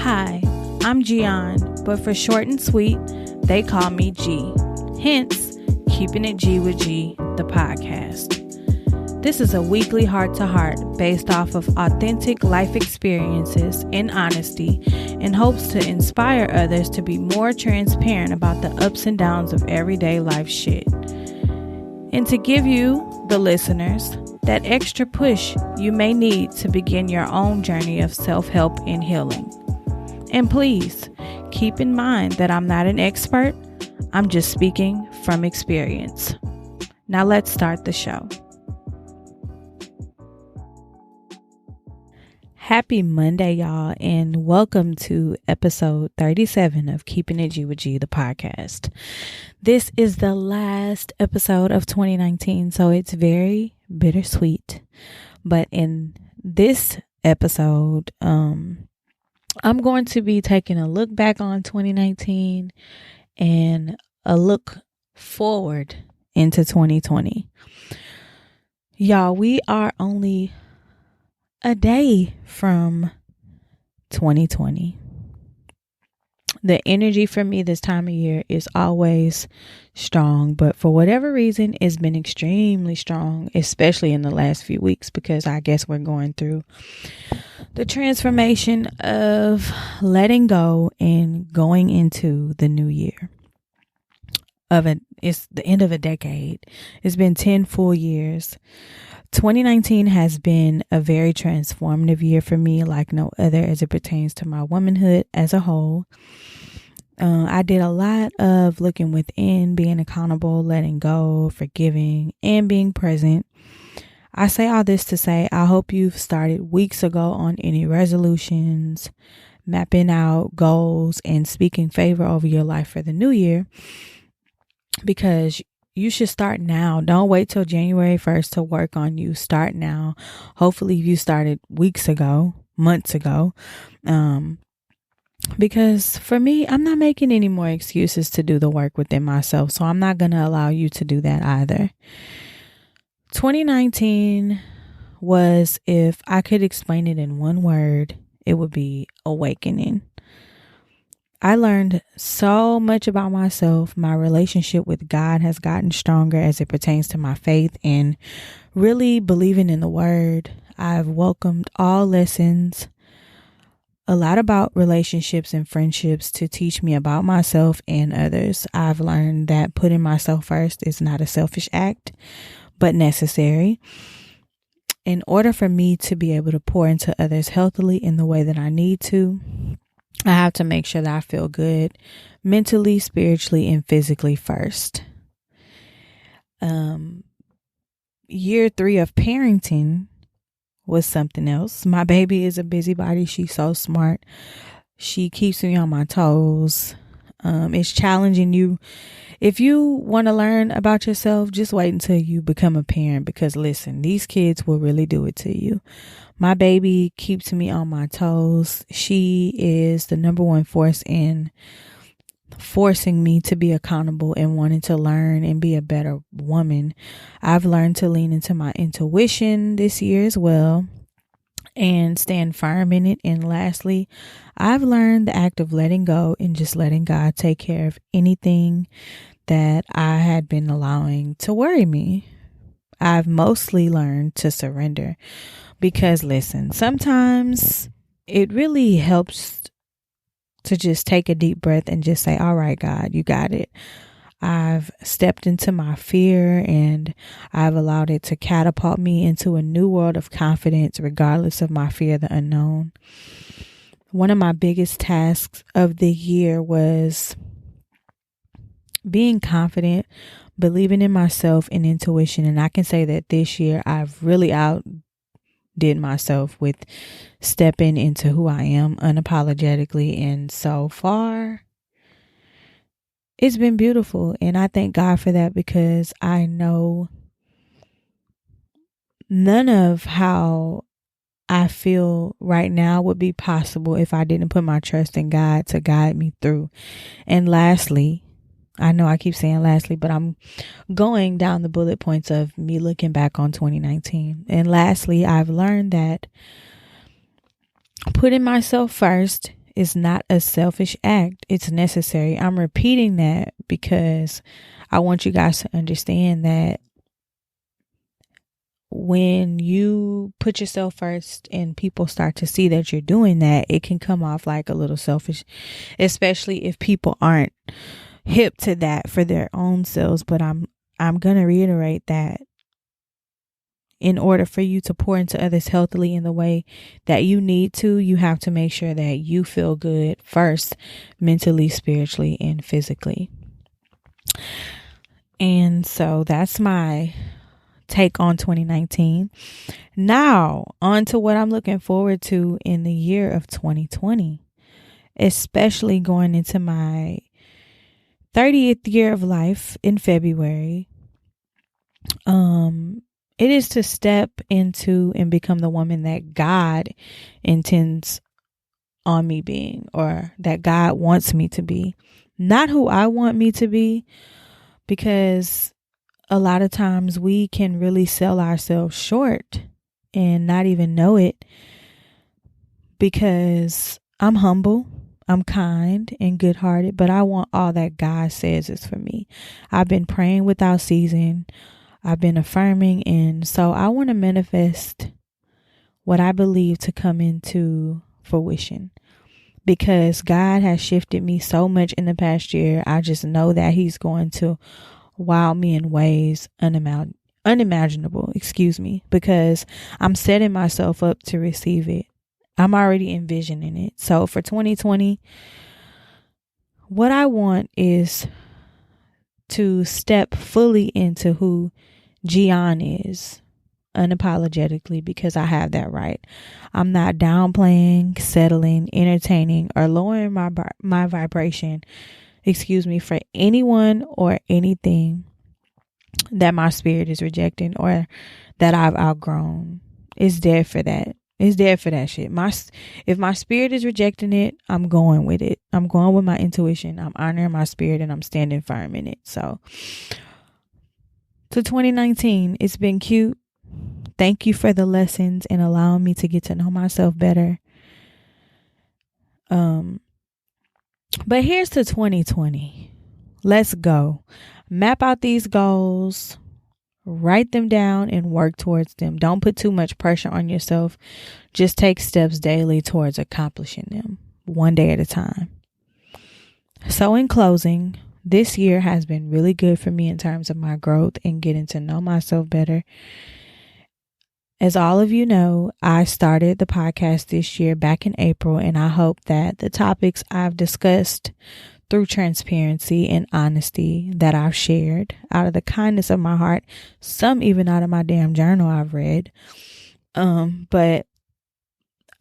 Hi, I'm Gian, but for short and sweet, they call me G. Hence, Keeping It G with G, the podcast. This is a weekly heart-to-heart based off of authentic life experiences and honesty in hopes to inspire others to be more transparent about the ups and downs of everyday life shit. And to give you, the listeners, that extra push you may need to begin your own journey of self-help and healing. And please, keep in mind that I'm not an expert. I'm just speaking from experience. Now let's start the show. Happy Monday, y'all, and welcome to episode 37 of Keeping It G with G, the podcast. This is the last episode of 2019, so it's very bittersweet. But in this episode, I'm going to be taking a look back on 2019 and a look forward into 2020. Y'all, we are only a day from 2020. The energy for me this time of year is always strong, but for whatever reason, it's been extremely strong, especially in the last few weeks, because I guess we're going through the transformation of letting go and going into the new year. It's the end of a decade. It's been 10 full years. 2019 has been a very transformative year for me, like no other, as it pertains to my womanhood as a whole. I did a lot of looking within, being accountable, letting go, forgiving, and being present. I say all this to say, I hope you've started weeks ago on any resolutions, mapping out goals, and speaking favor over your life for the new year, because you should start now. Don't wait till January 1st to work on you. Start now. Hopefully you started weeks ago, months ago. Because for me, I'm not making any more excuses to do the work within myself. So I'm not going to allow you to do that either. 2019 was, if I could explain it in one word, it would be awakening. I learned so much about myself. My relationship with God has gotten stronger as it pertains to my faith and really believing in the word. I've welcomed all lessons, a lot about relationships and friendships to teach me about myself and others. I've learned that putting myself first is not a selfish act, but necessary. In order for me to be able to pour into others healthily in the way that I need to, I have to make sure that I feel good mentally, spiritually, and physically first. Year 3 of parenting was something else. My baby is a busybody. She's so smart. She keeps me on my toes. It's challenging you. If you want to learn about yourself, just wait until you become a parent, because listen, these kids will really do it to you. My baby keeps me on my toes. She is the number one force in forcing me to be accountable and wanting to learn and be a better woman. I've learned to lean into my intuition this year as well and stand firm in it. And lastly, I've learned the act of letting go and just letting God take care of anything that I had been allowing to worry me. I've mostly learned to surrender, because listen, sometimes it really helps to just take a deep breath and just say, all right, God, you got it. I've stepped into my fear and I've allowed it to catapult me into a new world of confidence, regardless of my fear of the unknown. One of my biggest tasks of the year was being confident, believing in myself and intuition. And I can say that this year I've really outdid myself with stepping into who I am unapologetically. And so far, it's been beautiful. And I thank God for that, because I know none of how I feel right now would be possible if I didn't put my trust in God to guide me through. And lastly, I know I keep saying lastly, but I'm going down the bullet points of me looking back on 2019. And lastly, I've learned that putting myself first is not a selfish act. It's necessary. I'm repeating that because I want you guys to understand that when you put yourself first and people start to see that you're doing that, it can come off like a little selfish, especially if people aren't hip to that for their own selves. But I'm going to reiterate that in order for you to pour into others healthily in the way that you need to, you have to make sure that you feel good first, mentally, spiritually, and physically. And so that's my take on 2019. Now, on to what I'm looking forward to in the year of 2020, especially going into my 30th year of life in February. It is to step into and become the woman that God intends on me being, or that God wants me to be, not who I want me to be, because a lot of times we can really sell ourselves short and not even know it, because I'm humble, I'm kind and good-hearted, but I want all that God says is for me. I've been praying without ceasing. I've been affirming, and so I want to manifest what I believe to come into fruition, because God has shifted me so much in the past year. I just know that He's going to wow me in ways unimaginable, because I'm setting myself up to receive it. I'm already envisioning it. So for 2020, what I want is to step fully into who Gian is, unapologetically, because I have that right. I'm not downplaying, settling, entertaining, or lowering my vibration, for anyone or anything that my spirit is rejecting or that I've outgrown. It's there for that. It's there for that shit. If my spirit is rejecting it, I'm going with it. I'm going with my intuition. I'm honoring my spirit and I'm standing firm in it. So to 2019, it's been cute. Thank you for the lessons and allowing me to get to know myself better. But here's to 2020. Let's go. Map out these goals, write them down, and work towards them. Don't put too much pressure on yourself. Just take steps daily towards accomplishing them, one day at a time. So in closing, this year has been really good for me in terms of my growth and getting to know myself better. As all of you know, I started the podcast this year back in April, and I hope that the topics I've discussed through transparency and honesty that I've shared out of the kindness of my heart, some even out of my damn journal I've read, but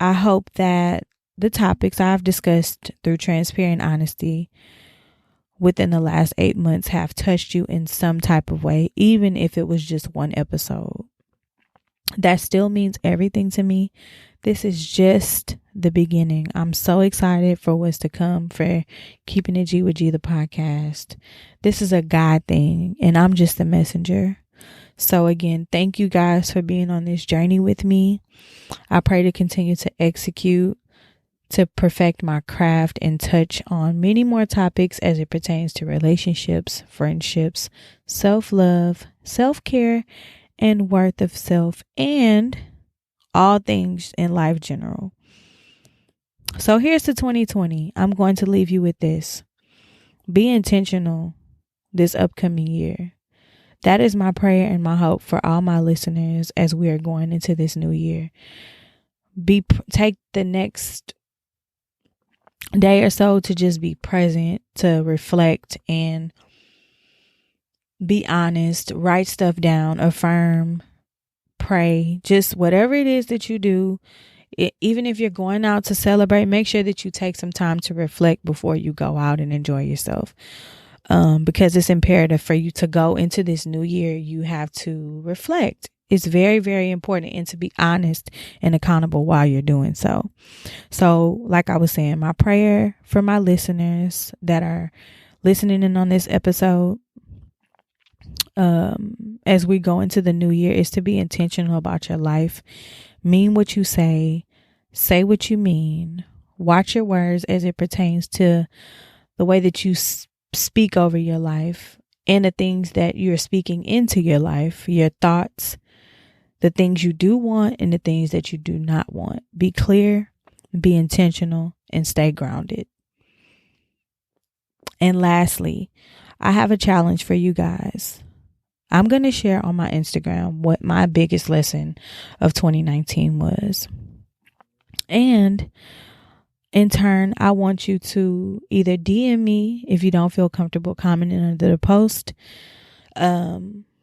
I hope that the topics I've discussed through transparent honesty within the last 8 months have touched you in some type of way, even if it was just one episode. That still means everything to me. This is just the beginning. I'm so excited for what's to come for Keeping It G with G, the podcast. This is a God thing, and I'm just the messenger. So again, thank you guys for being on this journey with me. I pray to continue to execute, to perfect my craft, and touch on many more topics as it pertains to relationships, friendships, self-love, self-care, and worth of self, and all things in life general. So here's to 2020. I'm going to leave you with this. Be intentional this upcoming year. That is my prayer and my hope for all my listeners as we are going into this new year. Take the next day or so to just be present, to reflect and be honest, write stuff down, affirm, pray, just whatever it is that you do. Even if you're going out to celebrate, make sure that you take some time to reflect before you go out and enjoy yourself. Because it's imperative for you to go into this new year. You have to reflect. It's very, very important, and to be honest and accountable while you're doing so. So like I was saying, my prayer for my listeners that are listening in on this episode, as we go into the new year, is to be intentional about your life. Mean what you say what you mean, Watch your words as it pertains to the way that you speak over your life and the things that you're speaking into your life, your thoughts, the things you do want and the things that you do not want. Be clear, be intentional, and stay grounded. And lastly, I have a challenge for you guys. I'm going to share on my Instagram what my biggest lesson of 2019 was. And in turn, I want you to either DM me if you don't feel comfortable commenting under the post,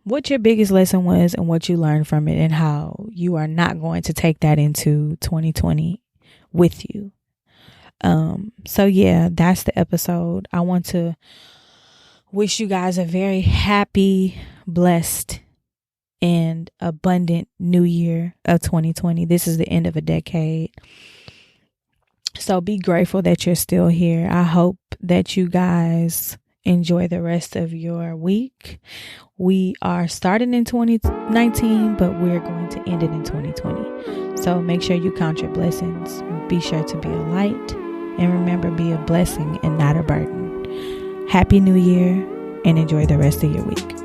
what your biggest lesson was and what you learned from it and how you are not going to take that into 2020 with you. So yeah, that's the episode. I want to wish you guys a very happy, blessed, and abundant new year of 2020. This is the end of a decade. So be grateful that you're still here. I hope that you guys enjoy the rest of your week. We are starting in 2019, but we're going to end it in 2020. So make sure you count your blessings. Be sure to be a light. And remember, be a blessing and not a burden. Happy New Year and enjoy the rest of your week.